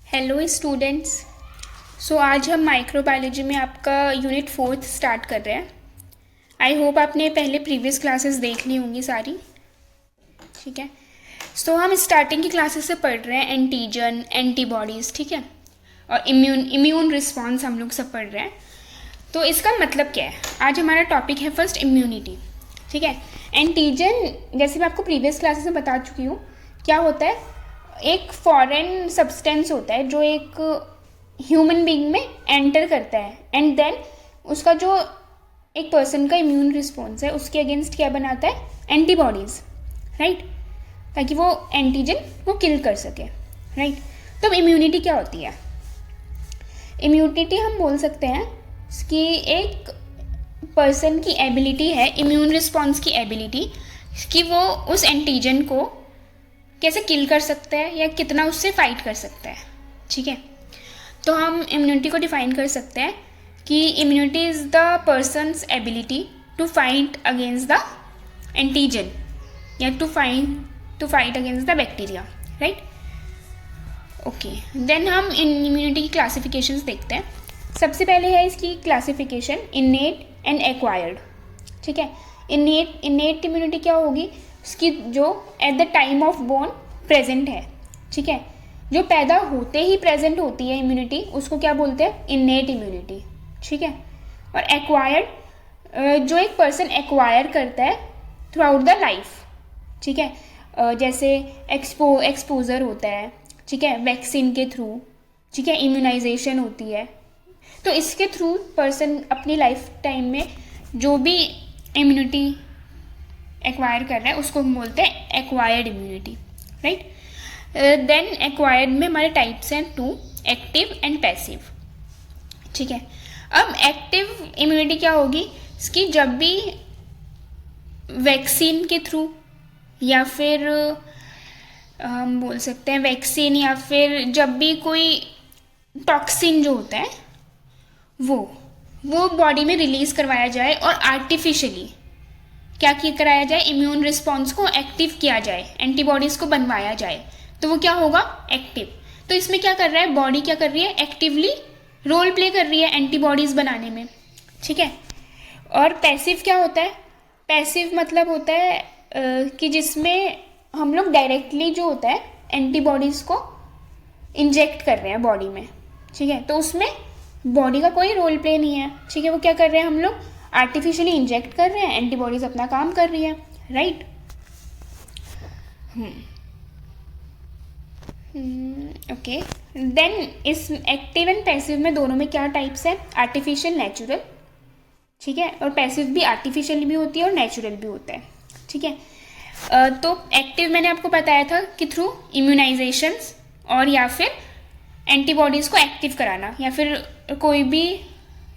Hello students. आज हम microbiology में आपका यूनिट 4 स्टार्ट कर रहे हैं। आई होप आपने पहले प्रीवियस क्लासेस देख ली होंगी सारी। ठीक है, हम स्टार्टिंग की क्लासेस से पढ़ रहे हैं एंटीजन, एंटीबॉडीज़, ठीक है, और इम्यून रिस्पॉन्स हम लोग सब पढ़ रहे हैं। तो इसका मतलब क्या है? आज हमारा टॉपिक है फर्स्ट इम्यूनिटी। ठीक है, एंटीजन जैसे मैं आपको प्रीवियस क्लासेस में बता चुकी हूँ क्या होता है, एक फॉरेन सब्सटेंस होता है जो एक ह्यूमन बीइंग में एंटर करता है एंड देन उसका जो एक पर्सन का इम्यून रिस्पॉन्स है उसके अगेंस्ट क्या बनाता है, एंटीबॉडीज़, राइट, ताकि वो एंटीजन वो किल कर सके, राइट। तो इम्यूनिटी क्या होती है? इम्यूनिटी हम बोल सकते हैं कि एक पर्सन की एबिलिटी है, इम्यून रिस्पॉन्स की एबिलिटी, कि वो उस एंटीजन को कैसे किल कर सकता है या कितना उससे फाइट कर सकता है। ठीक है, तो हम इम्यूनिटी को डिफाइन कर सकते हैं कि immunity is the person's ability to fight against the antigen या to fight against the bacteria, right. Okay, then हम इम्यूनिटी की क्लासिफिकेशंस देखते हैं। सबसे पहले है इसकी क्लासिफिकेशन इन्नेट एंड एक्वायर्ड। ठीक है, इन्नेट इम्यूनिटी क्या होगी? उसकी जो at the time of born present है, ठीक है, जो पैदा होते ही प्रेजेंट होती है इम्यूनिटी, उसको क्या बोलते हैं? Innate immunity. ठीक है, और एक्वायर्ड जो एक पर्सन एक्वायर करता है थ्रू आउट द लाइफ, ठीक है, जैसे एक्सपोजर होता है, ठीक है, वैक्सीन के थ्रू, ठीक है, इम्यूनाइजेशन होती है, तो इसके थ्रू पर्सन अपनी लाइफ टाइम में जो भी इम्यूनिटी एक्वायर कर रहा है उसको हम बोलते हैं acquired immunity, right. Then acquired में हमारे टाइप्स हैं 2, एक्टिव एंड पैसिव। ठीक है, अब एक्टिव इम्यूनिटी क्या होगी? इसकी जब भी वैक्सीन के थ्रू या फिर हम बोल सकते हैं वैक्सीन या फिर जब भी कोई टॉक्सिन जो होता है वो बॉडी में रिलीज करवाया जाए और आर्टिफिशियली क्या कराया जाए, इम्यून रिस्पॉन्स को एक्टिव किया जाए, एंटीबॉडीज़ को बनवाया जाए, तो वो क्या होगा? एक्टिव। तो इसमें क्या कर रहा है, बॉडी क्या कर रही है? एक्टिवली रोल प्ले कर रही है एंटीबॉडीज़ बनाने में। ठीक है, और पैसिव क्या होता है? पैसिव मतलब होता है कि जिसमें हम लोग डायरेक्टली जो होता है एंटीबॉडीज़ को इंजेक्ट कर रहे हैं बॉडी में। ठीक है, तो उसमें बॉडी का कोई रोल प्ले नहीं है। ठीक है, वो क्या कर रहे हैं, हम लोग आर्टिफिशियली इंजेक्ट कर रहे हैं, एंटीबॉडीज अपना काम कर रही है, राइट। ओके, देन इस एक्टिव एंड पैसिव में दोनों में क्या टाइप्स हैं? Artificial, natural. ठीक है, और पैसिव भी आर्टिफिशियल भी होती है और नेचुरल भी होता है। ठीक है, तो एक्टिव मैंने आपको बताया था कि थ्रू इम्यूनाइजेशंस और या फिर एंटीबॉडीज़ को एक्टिव कराना, या फिर कोई भी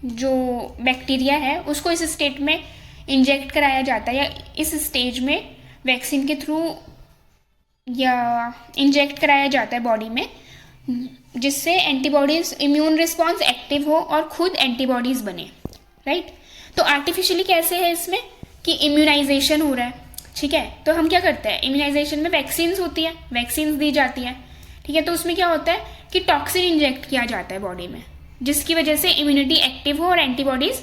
जो बैक्टीरिया है उसको इस स्टेट में इंजेक्ट कराया जाता है या इस स्टेज में वैक्सीन के थ्रू या इंजेक्ट कराया जाता है बॉडी में, जिससे एंटीबॉडीज़ इम्यून रिस्पॉन्स एक्टिव हो और खुद एंटीबॉडीज़ बने, राइट। तो आर्टिफिशियली कैसे है इसमें कि इम्यूनाइजेशन हो रहा है। ठीक है, तो हम क्या करते हैं, इम्यूनाइजेशन में वैक्सीन्स होती है, वैक्सीन्स दी जाती हैं। ठीक है, तो उसमें क्या होता है कि टॉक्सिन इंजेक्ट किया जाता है बॉडी में, जिसकी वजह से इम्यूनिटी एक्टिव हो और एंटीबॉडीज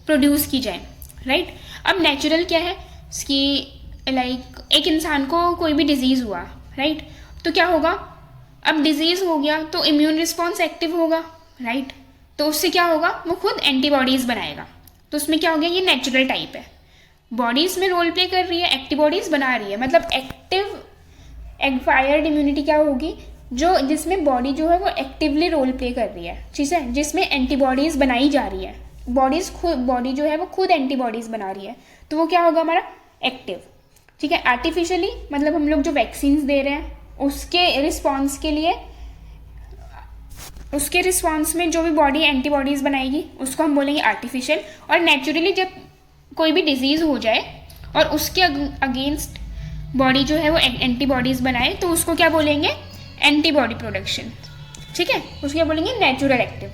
प्रोड्यूस की जाए, राइट। अब नेचुरल क्या है कि लाइक एक इंसान को कोई भी डिजीज़ हुआ, राइट, तो क्या होगा, अब डिजीज़ हो गया तो इम्यून रिस्पॉन्स एक्टिव होगा, राइट, तो उससे क्या होगा, वो खुद एंटीबॉडीज़ बनाएगा। तो उसमें क्या हो गया, ये नेचुरल टाइप है, बॉडी इसमें रोल प्ले कर रही है, एंटीबॉडीज़ बना रही है। मतलब एक्टिव एक्वायर्ड इम्यूनिटी क्या होगी, जो जिसमें बॉडी जो है वो एक्टिवली रोल प्ले कर रही है, ठीक है, जिसमें एंटीबॉडीज़ बनाई जा रही है, बॉडी जो है वो खुद एंटीबॉडीज़ बना रही है, तो वो क्या होगा हमारा एक्टिव। ठीक है, आर्टिफिशियली मतलब हम लोग जो वैक्सीन्स दे रहे हैं उसके रिस्पॉन्स में जो भी बॉडी एंटीबॉडीज़ बनाएगी उसको हम बोलेंगे आर्टिफिशियल। और नेचुरली जब कोई भी डिजीज़ हो जाए और उसके अगेंस्ट बॉडी जो है वो एंटीबॉडीज़ बनाए तो उसको क्या बोलेंगे, एंटीबॉडी प्रोडक्शन। ठीक है, उसको क्या बोलेंगे, नेचुरल एक्टिव,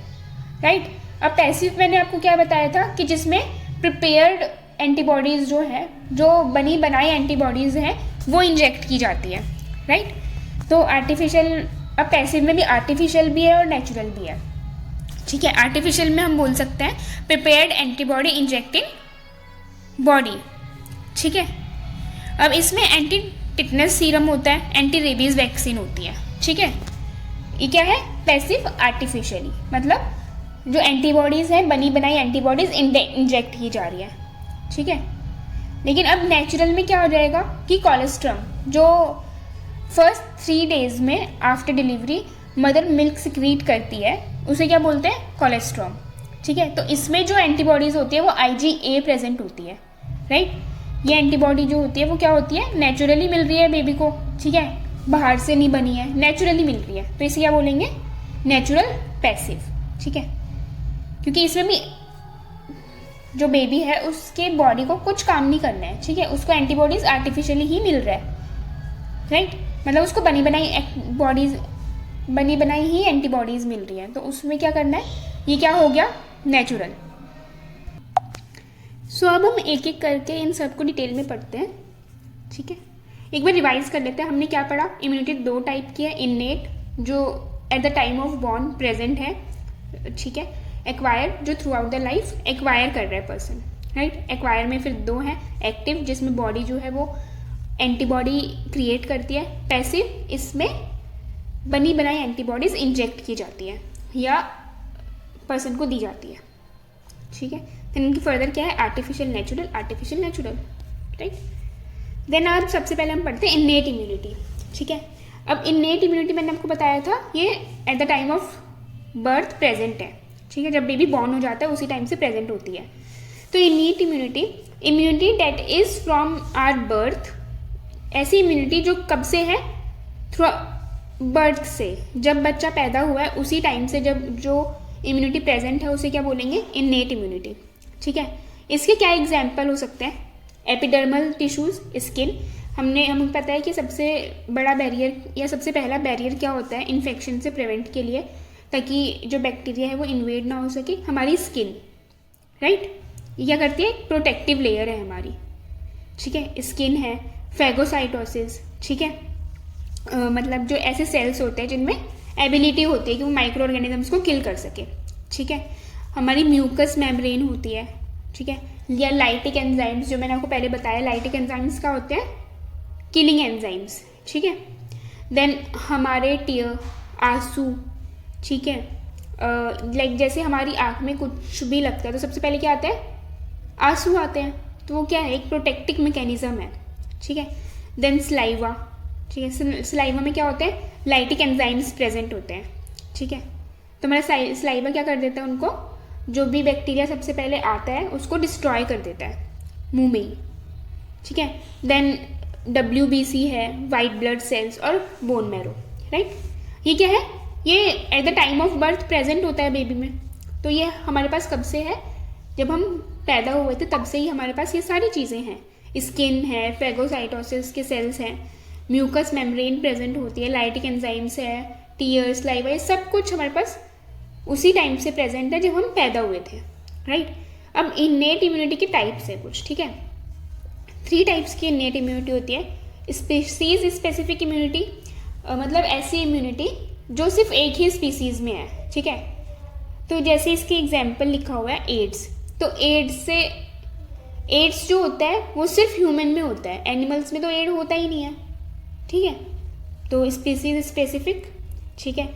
राइट। अब पैसिव मैंने आपको क्या बताया था कि जिसमें प्रिपेयर्ड एंटीबॉडीज़ जो है, जो बनाई एंटीबॉडीज़ हैं वो इंजेक्ट की जाती है, राइट। तो आर्टिफिशियल अब पैसिव में भी आर्टिफिशियल भी है और नेचुरल भी है, ठीक है। आर्टिफिशियल में हम बोल सकते हैं प्रिपेयर्ड एंटीबॉडी इंजेक्टिंग बॉडी, ठीक है। अब इसमें एंटी टिटनस सीरम होता है, एंटी रेबीज वैक्सीन होती है, ठीक है। ये क्या है, पैसिव आर्टिफिशियली, मतलब जो एंटीबॉडीज़ हैं, बनी बनाई एंटीबॉडीज़ इंजेक्ट की जा रही है, ठीक है। लेकिन अब नेचुरल में क्या हो जाएगा कि कोलेस्ट्रम जो फर्स्ट 3 days में after delivery mother milk secrete करती है, उसे क्या बोलते हैं, कोलेस्ट्रॉम, ठीक है। तो इसमें जो एंटीबॉडीज़ होती है वो IgA प्रेजेंट होती है, राइट। ये एंटीबॉडी जो होती है वो क्या होती है, नेचुरली मिल रही है बेबी को, ठीक है, बाहर से नहीं बनी है, नेचुरली मिल रही है, तो इसे क्या बोलेंगे, नेचुरल पैसिव, ठीक है। क्योंकि इसमें भी जो बेबी है उसके बॉडी को कुछ काम नहीं करना है, ठीक है, उसको एंटीबॉडीज आर्टिफिशियली ही मिल रहा है, राइट। मतलब उसको बनी बनाई ही एंटीबॉडीज मिल रही है, तो उसमें क्या करना है, ये क्या हो गया, नेचुरल। सो अब हम एक एक करके इन सबको डिटेल में पढ़ते हैं, ठीक है। एक बार रिवाइज कर लेते हैं, हमने क्या पढ़ा, इम्यूनिटी 2 टाइप की है, इननेट जो at the time of born present है, ठीक है, एक्वायर जो throughout the life acquire कर रहा है पर्सन, राइट। एक्वायर में फिर 2 हैं, एक्टिव जिसमें बॉडी जो है वो एंटीबॉडी क्रिएट करती है, पैसिव इसमें बनी बनाई एंटीबॉडीज इंजेक्ट की जाती है या पर्सन को दी जाती है, ठीक है। देन इनकी फर्दर क्या है, आर्टिफिशियल नेचुरल, राइट। देन अब सबसे पहले हम पढ़ते हैं इननेट इम्यूनिटी, ठीक है। अब इननेट इम्यूनिटी मैंने आपको बताया था, ये eight the time of birth present है, ठीक है, जब बेबी बॉर्न हो जाता है उसी टाइम से प्रेजेंट होती है। तो innate immunity that is from our birth, ऐसी इम्यूनिटी जो कब से है, थ्रू बर्थ से, जब बच्चा पैदा हुआ है उसी टाइम से जब जो इम्यूनिटी प्रेजेंट है उसे क्या बोलेंगे, इननेट इम्यूनिटी, ठीक है। इसके क्या एग्जाम्पल हो सकते हैं, एपिडर्मल टिश्यूज, स्किन, हमें पता है कि सबसे बड़ा बैरियर या सबसे पहला बैरियर क्या होता है इन्फेक्शन से प्रिवेंट के लिए, ताकि जो बैक्टीरिया है वो इन्वेड ना हो सके, हमारी स्किन, राइट। ये क्या करती है, प्रोटेक्टिव लेयर है हमारी, ठीक है, स्किन है। फैगोसाइटोसिस, ठीक है, मतलब जो ऐसे सेल्स होते हैं जिनमें एबिलिटी होती है कि वो माइक्रो ऑर्गेनिजम्स को किल कर सके, ठीक है। हमारी म्यूकस मेम्ब्रेन होती है, ठीक है, या लाइटिक एंजाइम्स, जो मैंने आपको पहले बताया, लाइटिक एंजाइम्स क्या होते हैं, किलिंग एंजाइम्स, ठीक है। देन हमारे टीयर, आंसू, ठीक है, लाइक जैसे हमारी आँख में कुछ भी लगता है तो सबसे पहले क्या आता है, आंसू आते हैं, तो वो क्या है, एक प्रोटेक्टिव मैकेनिज्म है, ठीक है। देन स्लाइवा, ठीक है, स्लाइवा में क्या होते हैं, लाइटिक एंजाइम्स प्रेजेंट होते हैं, ठीक है। तो हमारा स्लाइवा क्या कर देता है, उनको जो भी बैक्टीरिया सबसे पहले आता है उसको डिस्ट्रॉय कर देता है मुंह में ही, ठीक है। देन WBC है, वाइट ब्लड सेल्स और बोन मैरो, राइट। ये क्या है, ये eight the time of birth present होता है बेबी में, तो ये हमारे पास कब से है, जब हम पैदा हुए थे तब से ही हमारे पास ये सारी चीज़ें हैं, स्किन है, फैगोसाइटोसिस के सेल्स हैं, म्यूकस मेम्ब्रेन प्रेजेंट होती है, लाइटिक एंजाइम्स है, टीयर्स, लाइवा, ये सब कुछ हमारे पास उसी टाइम से प्रेजेंट है जब हम पैदा हुए थे, राइट। अब इननेट इम्यूनिटी के टाइप्स है कुछ, ठीक है, 3 टाइप्स की इननेट इम्यूनिटी होती है। स्पीसीज स्पेसिफिक इम्यूनिटी, मतलब ऐसी इम्यूनिटी जो सिर्फ एक ही स्पीसीज में है, ठीक है। तो जैसे इसकी एग्जाम्पल लिखा हुआ है एड्स, तो एड्स जो होता है वो सिर्फ ह्यूमन में होता है, एनिमल्स में तो एड होता ही नहीं है, ठीक है। तो स्पीसीज स्पेसिफिक, ठीक है,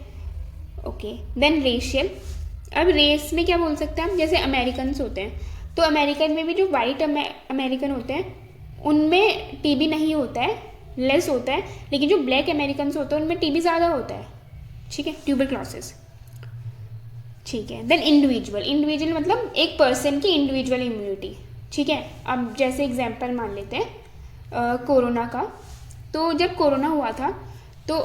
ओके। देन रेशियल, अब रेस में क्या बोल सकते हैं हम, जैसे अमेरिकन्स होते हैं, तो अमेरिकन में भी जो वाइट अमेरिकन होते हैं उनमें टीबी नहीं होता है, लेस होता है, लेकिन जो ब्लैक अमेरिकन्स होते हैं उनमें टीबी ज़्यादा होता है, ठीक है, ट्यूबरक्लोसिस, ठीक है। देन इंडिविजुअल मतलब एक पर्सन की इंडिविजुअल इम्यूनिटी, ठीक है। अब जैसे एग्जांपल मान लेते हैं कोरोना का, तो जब कोरोना हुआ था तो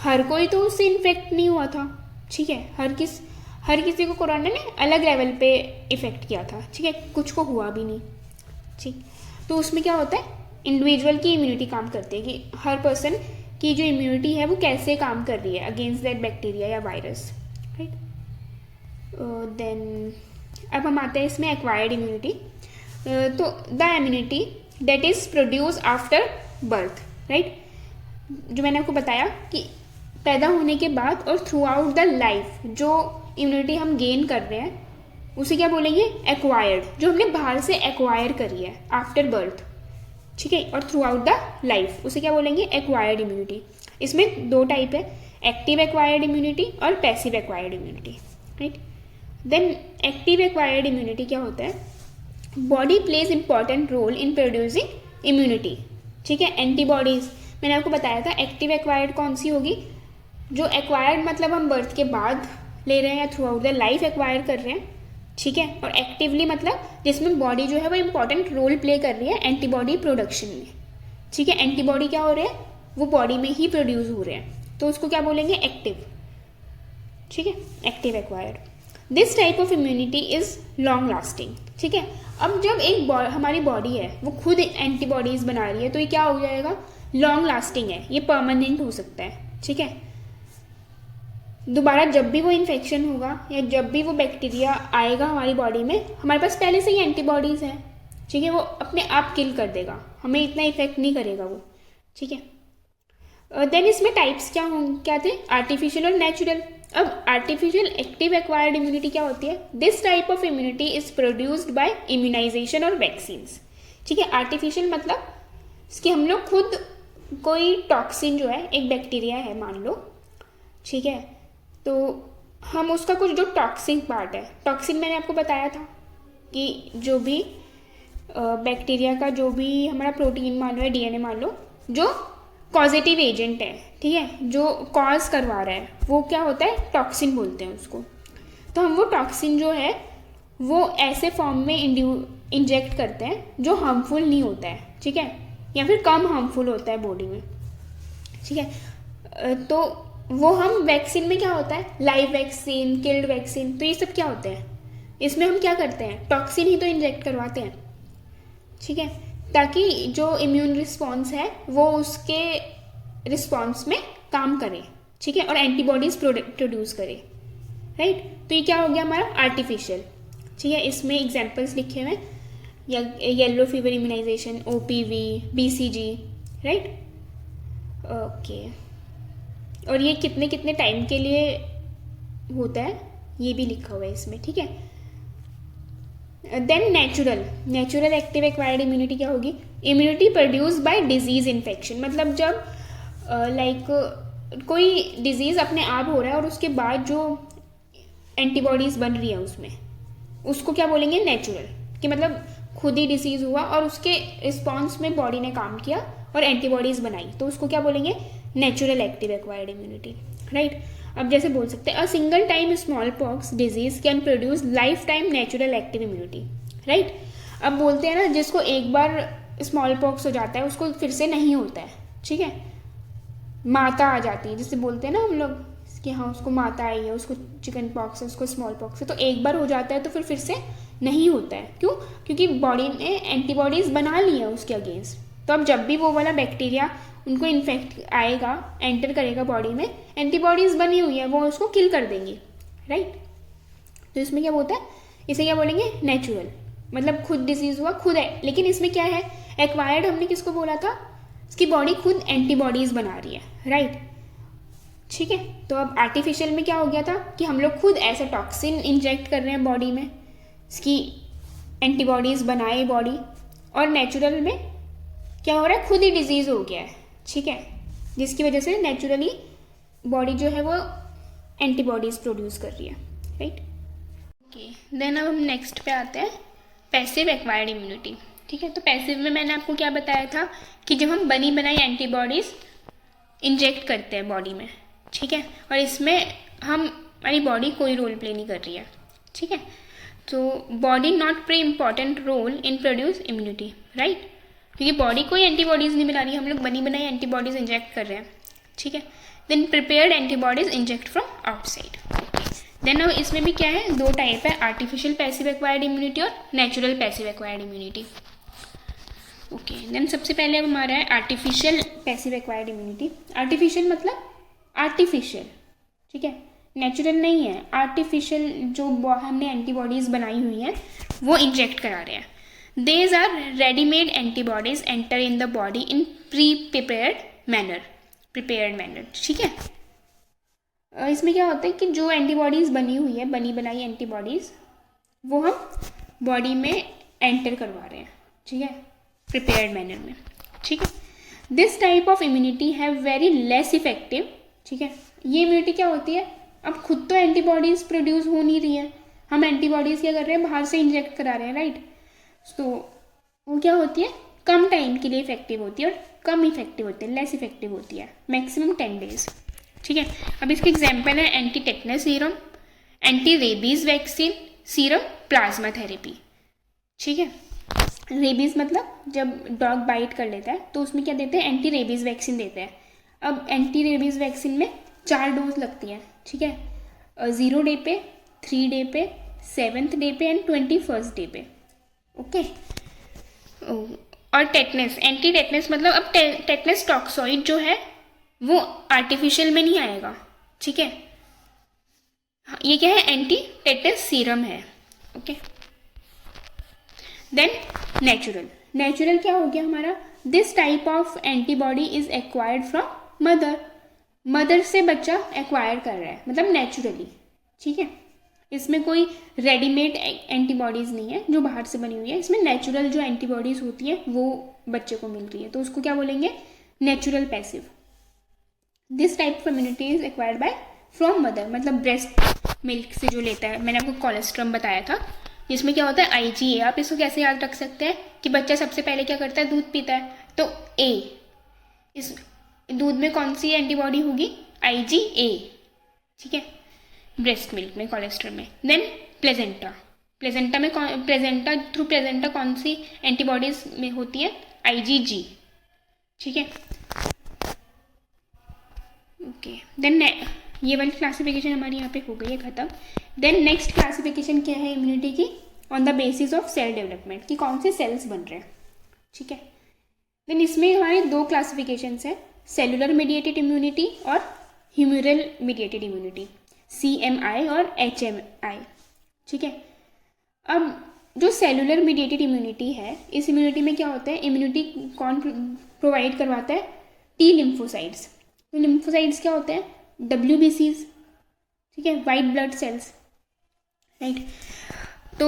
हर कोई तो उससे इन्फेक्ट नहीं हुआ था, ठीक है, हर किसी को कोरोना ने अलग लेवल पे इफेक्ट किया था, ठीक है, कुछ को हुआ भी नहीं, ठीक। तो उसमें क्या होता है, इंडिविजुअल की इम्यूनिटी काम करती है कि हर पर्सन की जो इम्यूनिटी है वो कैसे काम कर रही है अगेंस्ट दैट बैक्टीरिया या वायरस, राइट। देन अब हम आते हैं इसमें एक्वायर्ड इम्यूनिटी, तो the immunity that is produce after birth, right. जो मैंने आपको बताया कि पैदा होने के बाद और थ्रू आउट द लाइफ जो इम्यूनिटी हम गेन कर रहे हैं उसे क्या बोलेंगे, एक्वायर्ड, जो हमने बाहर से एक्वायर करी है आफ्टर बर्थ, ठीक है, और थ्रू आउट द लाइफ उसे क्या बोलेंगे, एक्वायर्ड इम्यूनिटी। इसमें दो टाइप है, एक्टिव एक्वायर्ड इम्यूनिटी और passive acquired immunity, right. Then active acquired immunity क्या होता है, body plays important role in producing immunity, ठीक है। एंटीबॉडीज मैंने आपको बताया था। एक्टिव एक्वायर्ड कौन सी होगी, जो एक्वायर्ड मतलब हम बर्थ के बाद ले रहे हैं या through out the life acquire कर रहे हैं, ठीक है। और एक्टिवली मतलब जिसमें बॉडी जो है वो इंपॉर्टेंट रोल प्ले कर रही है एंटीबॉडी प्रोडक्शन में, ठीक है। एंटीबॉडी क्या हो रहे हैं, वो बॉडी में ही प्रोड्यूस हो रहे हैं, तो उसको क्या बोलेंगे, एक्टिव, ठीक है, active acquired. This type of immunity is long lasting, ठीक है। अब जब एक हमारी बॉडी है वो खुद एंटीबॉडीज बना रही है तो ये क्या हो जाएगा, लॉन्ग लास्टिंग है, ये परमानेंट हो सकता है, ठीक है। दोबारा जब भी वो इन्फेक्शन होगा या जब भी वो बैक्टीरिया आएगा हमारी बॉडी में, हमारे पास पहले से ही एंटीबॉडीज़ हैं, ठीक है, वो अपने आप किल कर देगा, हमें इतना इफेक्ट नहीं करेगा वो, ठीक है। देन इसमें टाइप्स क्या थे, आर्टिफिशियल और नेचुरल। अब आर्टिफिशियल एक्टिव एक्वायर्ड इम्यूनिटी क्या होती है, this type of immunity is produced by immunization और वैक्सीन्स, ठीक है। आर्टिफिशियल मतलब इसकी हम लोग खुद कोई टॉक्सिन जो है, एक बैक्टीरिया है मान लो, ठीक है, तो हम उसका कुछ जो टॉक्सिन पार्ट है, टॉक्सिन मैंने आपको बताया था कि जो भी बैक्टीरिया का जो भी हमारा प्रोटीन मान लो या डीएनए मान लो जो कॉजेटिव एजेंट है, ठीक है, जो कॉज करवा रहा है, वो क्या होता है, टॉक्सिन बोलते हैं उसको। तो हम वो टॉक्सिन जो है वो ऐसे फॉर्म में इंजेक्ट करते हैं जो हार्मफुल नहीं होता है, ठीक है, या फिर कम हार्मफुल होता है बॉडी में, ठीक है। तो वो हम वैक्सीन में क्या होता है, लाइव वैक्सीन, किल्ड वैक्सीन, तो ये सब क्या होते हैं, इसमें हम क्या करते हैं, टॉक्सिन ही तो इंजेक्ट करवाते हैं, ठीक है, ताकि जो इम्यून रिस्पॉन्स है वो उसके रिस्पॉन्स में काम करे, ठीक है, और एंटीबॉडीज प्रोड्यूस करे, राइट। तो ये क्या हो गया हमारा आर्टिफिशियल, ठीक है। इसमें एग्जाम्पल्स लिखे हुए या yellow fever immunization, OPV, BCG, right, okay. और ये कितने कितने टाइम के लिए होता है ये भी लिखा हुआ है इसमें, ठीक है। Then natural active acquired immunity क्या होगी, immunity produce by disease infection, मतलब जब कोई डिजीज अपने आप हो रहा है और उसके बाद जो एंटीबॉडीज बन रही है उसमें, उसको क्या बोलेंगे, नेचुरल, कि मतलब खुद ही डिसीज हुआ और उसके रिस्पॉन्स में बॉडी ने काम किया और एंटीबॉडीज बनाई, तो उसको क्या बोलेंगे, natural active acquired immunity, right. अब जैसे बोल सकते हैं a single time small pox disease can produce life time natural active immunity, right. अब बोलते हैं ना जिसको एक बार स्मॉल पॉक्स हो जाता है उसको फिर से नहीं होता है, ठीक है, माता आ जाती है, जिससे बोलते हैं ना हम लोग कि हाँ उसको माता आई है, उसको चिकन पॉक्स है, उसको स्मॉल पॉक्स है, तो एक बार हो जाता है तो फिर से नहीं होता है, क्यों, क्योंकि बॉडी ने एंटीबॉडीज बना ली है उसके अगेंस्ट। तो अब जब भी वो वाला बैक्टीरिया उनको इन्फेक्ट आएगा, एंटर करेगा बॉडी में, एंटीबॉडीज बनी हुई है वो उसको किल कर देंगी, राइट। तो इसमें क्या होता है, इसे क्या बोलेंगे, नेचुरल, मतलब खुद डिजीज हुआ खुद है, लेकिन इसमें क्या है, एक्वायर्ड हमने किसको बोला था, इसकी बॉडी खुद एंटीबॉडीज बना रही है, राइट, ठीक है। तो अब आर्टिफिशियल में क्या हो गया था कि हम लोग खुद ऐसे टॉक्सिन इंजेक्ट कर रहे हैं बॉडी में, इसकी एंटीबॉडीज बनाए बॉडी, और नेचुरल में क्या हो रहा है, खुद ही डिजीज हो गया है, ठीक है, जिसकी वजह से नेचुरली बॉडी जो है वो एंटीबॉडीज प्रोड्यूस कर रही है, राइट। ओके, देन अब हम नेक्स्ट पे आते हैं, पैसिव एक्वायर्ड इम्यूनिटी, ठीक है। तो पैसिव में मैंने आपको क्या बताया था कि जब हम बनी बनाई एंटीबॉडीज इंजेक्ट करते हैं बॉडी में, ठीक है, और इसमें हमारी बॉडी कोई रोल प्ले नहीं कर रही है, ठीक है। तो body not play important role in produce immunity, right, क्योंकि बॉडी कोई एंटीबॉडीज नहीं बना रही, हम लोग बनी बनाई एंटीबॉडीज इंजेक्ट कर रहे हैं, ठीक है। Then prepared antibodies inject from outside, okay. Then अब इसमें भी क्या है, दो टाइप है, आर्टिफिशियल पैसिव एक्वायर्ड इम्यूनिटी और natural passive acquired immunity, okay. Then सबसे पहले अब हमारा है artificial passive acquired immunity. Artificial मतलब आर्टिफिशियल, ठीक है, नेचुरल नहीं है, आर्टिफिशियल जो हमने एंटीबॉडीज बनाई हुई हैं वो इंजेक्ट करा रहे हैं। These are ready-made antibodies enter in the body in prepared manner, ठीक है। इसमें क्या होता है कि जो एंटीबॉडीज़ बनी हुई है, बनी बनाई एंटीबॉडीज़, वो हम बॉडी में एंटर करवा रहे हैं, ठीक है, प्रिपेयर्ड मैनर में, ठीक है। This type of immunity have very less effective, ठीक है। ये इम्यूनिटी क्या होती है, अब खुद तो एंटीबॉडीज़ प्रोड्यूस हो नहीं रही है, हम एंटीबॉडीज़ क्या कर रहे हैं, बाहर से इंजेक्ट करा रहे हैं, राइट। तो वो क्या होती है, कम टाइम के लिए इफेक्टिव होती है और कम इफेक्टिव होती है, लेस इफेक्टिव होती है, मैक्सिमम 10 डेज, ठीक है। अब इसके एग्जाम्पल है anti tetanus serum, anti rabies vaccine serum, plasma therapy, ठीक है। रेबीज़ मतलब जब डॉग बाइट कर लेता है तो उसमें क्या देते हैं, एंटी रेबीज़ वैक्सीन देते हैं। अब एंटी रेबीज़ वैक्सीन में 4 डोज लगती है, ठीक है, 0 डे पे, 3 डे पे, 7th डे पे एंड 21st डे पे, ओके। और टेटनस, एंटी टेटनस मतलब अब टेटनस टॉक्सॉइड जो है वो आर्टिफिशियल में नहीं आएगा, ठीक है। ये क्या है, एंटी टेटनस सीरम है, ओके। देन नेचुरल, नेचुरल क्या हो गया हमारा, this type of antibody is acquired from mother, mother से बच्चा एक्वायर कर रहा है, मतलब नेचुरली, ठीक है। इसमें कोई रेडीमेड एंटीबॉडीज़ नहीं है जो बाहर से बनी हुई है, इसमें नेचुरल जो एंटीबॉडीज़ होती है वो बच्चे को मिल रही है, तो उसको क्या बोलेंगे, natural passive. This type of immunity is acquired by from mother, मतलब ब्रेस्ट मिल्क से जो लेता है, मैंने आपको कोलेस्ट्रम बताया था, जिसमें क्या होता है IgA। आप इसको कैसे याद रख सकते हैं कि बच्चा सबसे पहले क्या करता है, दूध पीता है, तो A, इस दूध में कौन सी एंटीबॉडी होगी, IgA, ठीक है, ब्रेस्ट मिल्क में, कोलेस्ट्रम में। देन प्लेजेंटा, प्लेजेंटा में थ्रू प्लेजेंटा कौन सी एंटीबॉडीज में होती है, IgG, ठीक है, ओके। देन ये वाली क्लासिफिकेशन हमारी यहाँ पे हो गई है खत्म। देन नेक्स्ट क्लासिफिकेशन क्या है इम्यूनिटी की, on the basis of cell development, कि कौन से सेल्स बन रहे हैं, ठीक है। देन इसमें हमारे 2 क्लासिफिकेशंस हैं, सेलुलर मीडिएटेड इम्यूनिटी और ह्यूमरल मीडिएटेड इम्यूनिटी, CMI और HMI, ठीक है। अब जो सेलुलर मीडिएटेड इम्यूनिटी है, इस इम्यूनिटी में क्या होता है, इम्यूनिटी कौन प्रोवाइड करवाता है, T लिम्फोसाइट्स। तो लिम्फोसाइट्स क्या होते हैं, WBCs, ठीक है, वाइट ब्लड सेल्स, राइट। तो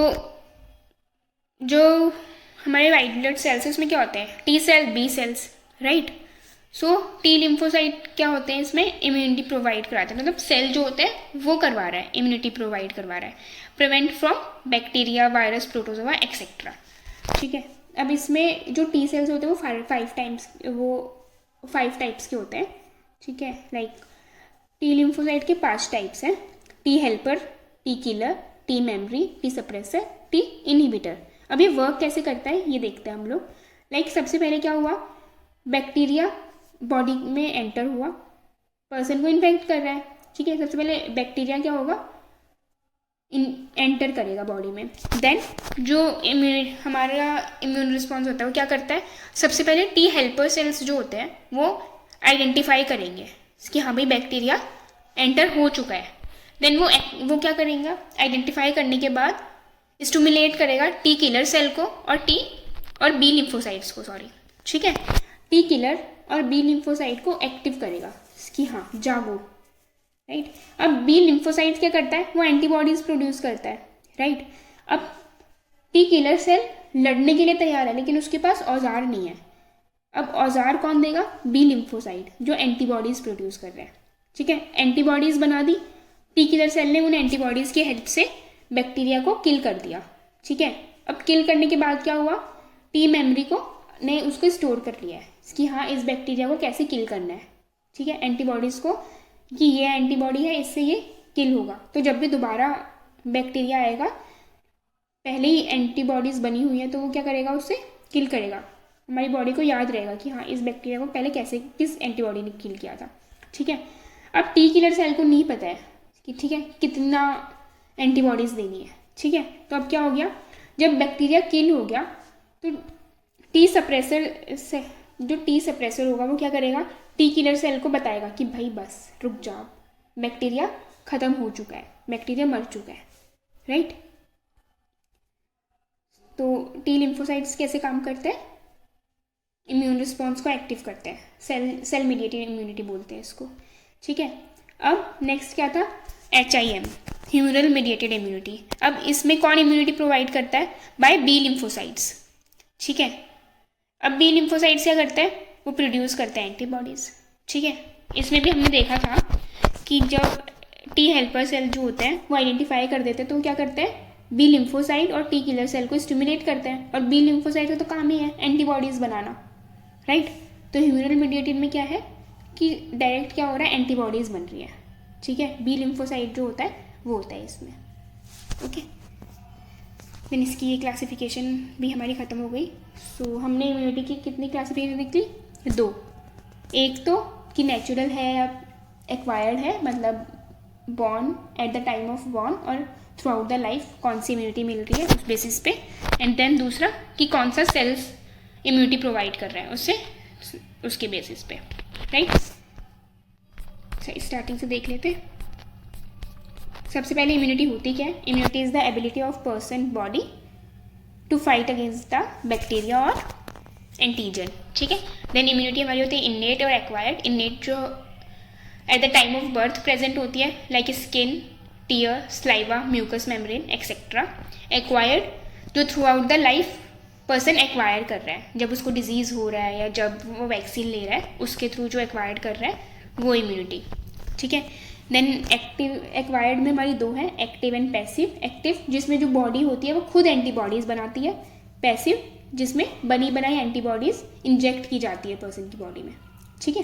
जो हमारे वाइट ब्लड सेल्स है उसमें क्या होते हैं, T cell, B cells, right. So T lymphocyte क्या होते हैं, इसमें इम्यूनिटी प्रोवाइड कराते हैं, मतलब सेल जो होते हैं वो करवा रहा है, इम्यूनिटी प्रोवाइड करवा रहा है, prevent from bacteria, virus, protozoa etcetera, ठीक है। अब इसमें जो T सेल्स होते हैं वो 5 टाइप्स के होते हैं, ठीक है। लाइक T लिम्फोसाइट के 5 टाइप्स हैं, T helper, T killer, T memory, T suppressor, T inhibitor. अब ये वर्क कैसे करता है ये देखते हैं हम लोग। लाइक सबसे पहले क्या हुआ, बैक्टीरिया बॉडी में एंटर हुआ, पर्सन को इन्फेक्ट कर रहा है, ठीक है। सबसे पहले बैक्टीरिया क्या होगा, एंटर करेगा बॉडी में। देन जो हमारा इम्यून रिस्पॉन्स होता है वो क्या करता है, सबसे पहले T हेल्पर सेल्स जो होते हैं वो आइडेंटिफाई करेंगे कि हाँ भाई बैक्टीरिया एंटर हो चुका है। देन वो क्या करेंगे, आइडेंटिफाई करने के बाद स्टिमुलेट करेगा T किलर सेल को और B लिम्फोसाइट्स को, सॉरी, ठीक है। T किलर और B लिम्फोसाइट को एक्टिव करेगा कि हाँ जागो, राइट। अब B लिम्फोसाइट क्या करता है, वो एंटीबॉडीज प्रोड्यूस करता है, राइट। अब T किलर सेल लड़ने के लिए तैयार है लेकिन उसके पास औजार नहीं है, अब औजार कौन देगा, B लिम्फोसाइट जो एंटीबॉडीज प्रोड्यूस कर रहा है, ठीक है। एंटीबॉडीज बना दी, T किलर सेल ने उन एंटीबॉडीज की हेल्प से बैक्टीरिया को किल कर दिया, ठीक है। अब किल करने के बाद क्या हुआ, T मेमोरी को ने उसको स्टोर कर लिया है कि हाँ इस बैक्टीरिया को कैसे किल करना है, ठीक है, एंटीबॉडीज़ को, कि ये एंटीबॉडी है इससे ये किल होगा। तो जब भी दोबारा बैक्टीरिया आएगा, पहले ही एंटीबॉडीज़ बनी हुई है तो वो क्या करेगा, उससे किल करेगा। हमारी बॉडी को याद रहेगा कि हाँ इस बैक्टीरिया को पहले किस एंटीबॉडी ने किल किया था, ठीक है। अब T किलर सेल को नहीं पता है कि ठीक है कितना एंटीबॉडीज़ देनी है, ठीक है। तो अब क्या हो गया, जब बैक्टीरिया किल हो गया तो T सप्रेसर होगा वो क्या करेगा, T किलर सेल को बताएगा कि भाई बस रुक जाओ, बैक्टीरिया ख़त्म हो चुका है, बैक्टीरिया मर चुका है, राइट। तो T लिम्फोसाइट्स कैसे काम करते हैं, इम्यून रिस्पॉन्स को एक्टिव करते हैं, सेल मीडिएटेड इम्यूनिटी बोलते हैं इसको, ठीक है। अब नेक्स्ट क्या था, HIM, ह्यूमरल मीडिएटेड इम्यूनिटी। अब इसमें कौन इम्यूनिटी प्रोवाइड करता है, बाय बी लिम्फोसाइट्स, ठीक है। अब बी लिम्फोसाइट्स क्या करते हैं, वो प्रोड्यूस करते हैं एंटीबॉडीज़, ठीक है। इसमें भी हमने देखा था कि जब टी हेल्पर सेल जो होते हैं वो आइडेंटिफाई कर देते हैं तो क्या करते हैं, बी लिम्फोसाइट और टी किलर सेल को स्टिमुलेट करते हैं, और बी लिम्फोसाइट का तो काम ही है एंटीबॉडीज़ बनाना, राइट। तो ह्यूमरल मीडिएटेड में क्या है कि डायरेक्ट क्या हो रहा है, एंटीबॉडीज़ बन रही है, ठीक है। बी लिम्फोसाइट जो होता है वो होता है इसमें, ओके। देन इसकी ये क्लासिफिकेशन भी हमारी ख़त्म हो गई। सो हमने इम्यूनिटी की कितनी क्लासिफिकेशन देख ली, 2। एक तो कि नेचुरल है या एक्वायर्ड है, मतलब born at the time of born और थ्रू आउट द लाइफ कौन सी इम्यूनिटी मिल रही है उस बेसिस पे। एंड देन दूसरा कि कौन सा सेल्स इम्यूनिटी प्रोवाइड कर रहा है उससे, उसके बेसिस पे, राइट। स्टार्टिंग से देख लेते हैं। सबसे पहले इम्यूनिटी होती क्या है, immunity is the ability of person body to fight against the bacteria और एंटीजन, ठीक है। देन इम्यूनिटी हमारी होती है इन्नेट और एक्वायर्ड। इन्नेट जो at the time of birth present होती है, like skin, tear, saliva, mucus membrane etcetera. Acquired जो throughout the life person acquire कर रहा है, जब उसको डिजीज़ हो रहा है या जब वो वैक्सीन ले रहा है उसके थ्रू जो एक्वायर्ड कर रहा है वो इम्यूनिटी, ठीक है। देन एक्टिव, एक्वायर्ड में हमारी 2 हैं, एक्टिव एंड पैसिव। एक्टिव जिसमें जो बॉडी होती है वो खुद एंटीबॉडीज़ बनाती है, पैसिव जिसमें बनी बनाई एंटीबॉडीज़ इंजेक्ट की जाती है पर्सन की बॉडी में, ठीक है।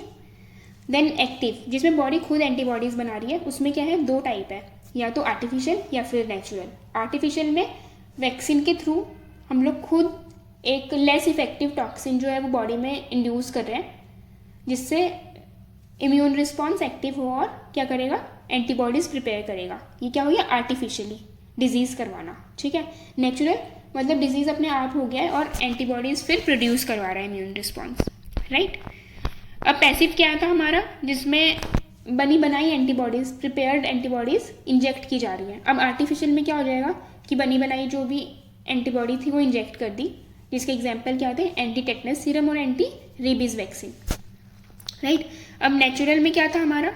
देन एक्टिव जिसमें बॉडी खुद एंटीबॉडीज़ बना रही है, उसमें क्या है, 2 टाइप है, या तो आर्टिफिशियल या फिर नेचुरल। आर्टिफिशियल में वैक्सीन के थ्रू हम लोग खुद एक लेस इफेक्टिव टॉक्सिन जो है वो बॉडी में इंड्यूस कर रहे हैं, जिससे इम्यून रिस्पॉन्स एक्टिव हो और क्या करेगा, एंटीबॉडीज़ प्रिपेयर करेगा। ये क्या हो गया, आर्टिफिशियली डिजीज़ करवाना, ठीक है। नेचुरल मतलब डिजीज़ अपने आप हो गया है और एंटीबॉडीज़ फिर प्रोड्यूस करवा रहा है इम्यून रिस्पॉन्स, राइट। अब पैसिव क्या था हमारा, जिसमें बनी बनाई एंटीबॉडीज़, प्रिपेयर्ड एंटीबॉडीज़ इंजेक्ट की जा रही हैं। अब आर्टिफिशियल में क्या हो जाएगा कि बनी बनाई जो भी एंटीबॉडी थी वो इंजेक्ट कर दी, जिसके एग्जाम्पल क्या होते हैं, एंटी टेटनस सीरम और एंटी रेबीज़ वैक्सीन, राइट। अब नेचुरल में क्या था हमारा,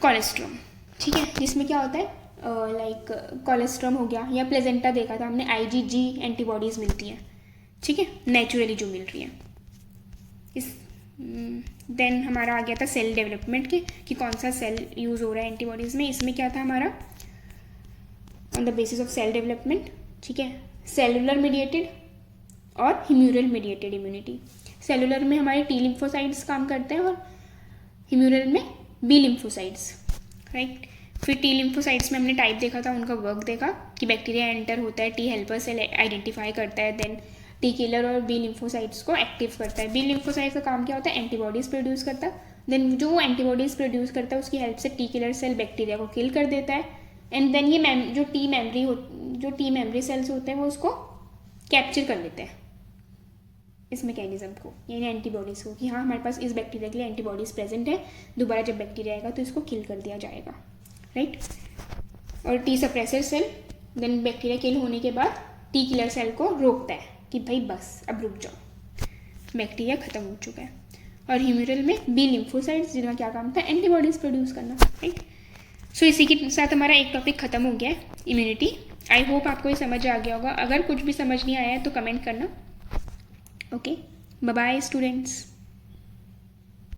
कोलेस्ट्रॉम, ठीक है, जिसमें क्या होता है, लाइक कोलेस्ट्रॉम हो गया, या प्लेजेंटा देखा था हमने, IgG एंटीबॉडीज़ मिलती हैं, ठीक है, नेचुरली जो मिल रही है। इस देन हमारा आ गया था सेल डेवलपमेंट के, कि कौन सा सेल यूज़ हो रहा है एंटीबॉडीज़ में। इसमें क्या था हमारा, on the basis of cell development, ठीक है, सेलुलर मीडिएटेड और ह्यूमरल मीडिएटेड इम्यूनिटी। सेलुलर में हमारे टी लिम्फोसाइट्स काम करते हैं और ह्यूमरल में बी लिम्फोसाइट्स, राइट। फिर टी लिम्फोसाइट्स में हमने टाइप देखा था, उनका वर्क देखा कि बैक्टीरिया एंटर होता है, टी हेल्पर सेल आइडेंटिफाई करता है, देन टी किलर और बी लिम्फोसाइट्स को एक्टिव करता है। बी लिम्फोसाइट्स का काम क्या होता है, एंटीबॉडीज़ प्रोड्यूस करता है, देन जो वो एंटीबॉडीज़ प्रोड्यूस करता है उसकी हेल्प से टी किलर सेल बैक्टीरिया को किल कर देता है, एंड देन ये जो टी मेमरी सेल्स होते हैं वो उसको कैप्चर कर लेते हैं, इस मैकेनिज्म को, यानी एंटीबॉडीज़ को, कि हाँ हमारे पास इस बैक्टीरिया के लिए एंटीबॉडीज़ प्रेजेंट है, दोबारा जब बैक्टीरिया आएगा तो इसको किल कर दिया जाएगा, राइट। और T suppressor cell then bacteria kill होने के बाद टी किलर सेल को रोकता है कि भाई बस अब रुक जाओ, बैक्टीरिया ख़त्म हो चुका है। और ह्यूमरल में बी लिम्फोसाइट्स जिनका क्या काम था, एंटीबॉडीज़ प्रोड्यूस करना, राइट। सो इसी के साथ हमारा एक टॉपिक ख़त्म हो गया है, इम्यूनिटी। आई होप आपको ये समझ आ गया होगा। अगर कुछ भी समझ नहीं आया है तो कमेंट करना। Okay, bye bye students.